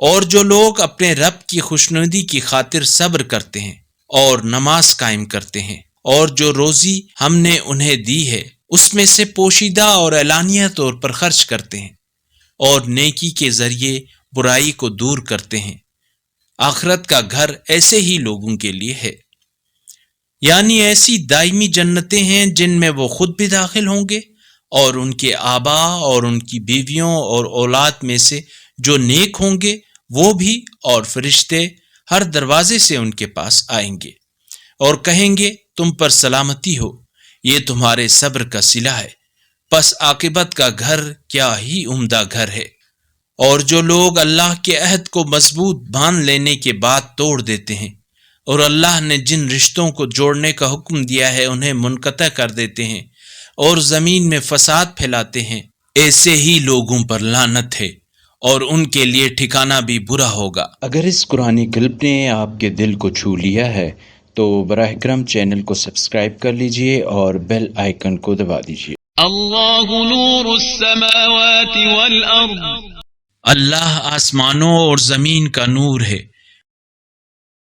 اور جو لوگ اپنے رب کی خوشنودی کی خاطر صبر کرتے ہیں اور نماز قائم کرتے ہیں، اور جو روزی ہم نے انہیں دی ہے اس میں سے پوشیدہ اور اعلانیہ طور پر خرچ کرتے ہیں، اور نیکی کے ذریعے برائی کو دور کرتے ہیں، آخرت کا گھر ایسے ہی لوگوں کے لیے ہے، یعنی ایسی دائمی جنتیں ہیں جن میں وہ خود بھی داخل ہوں گے اور ان کے آبا اور ان کی بیویوں اور اولاد میں سے جو نیک ہوں گے وہ بھی، اور فرشتے ہر دروازے سے ان کے پاس آئیں گے اور کہیں گے تم پر سلامتی ہو، یہ تمہارے صبر کا صلہ ہے، پس عاقبت کا گھر کیا ہی عمدہ گھر ہے۔ اور جو لوگ اللہ کے عہد کو مضبوط باندھ لینے کے بعد توڑ دیتے ہیں اور اللہ نے جن رشتوں کو جوڑنے کا حکم دیا ہے انہیں منقطع کر دیتے ہیں اور زمین میں فساد پھیلاتے ہیں، ایسے ہی لوگوں پر لعنت ہے اور ان کے لیے ٹھکانہ بھی برا ہوگا۔ اگر اس قرآنی کلپ نے آپ کے دل کو چھو لیا ہے تو براہ کرم چینل کو سبسکرائب کر لیجئے اور بیل آئیکن کو دبا دیجئے۔ اللہ نور السماوات والارض، اللہ آسمانوں اور زمین کا نور ہے۔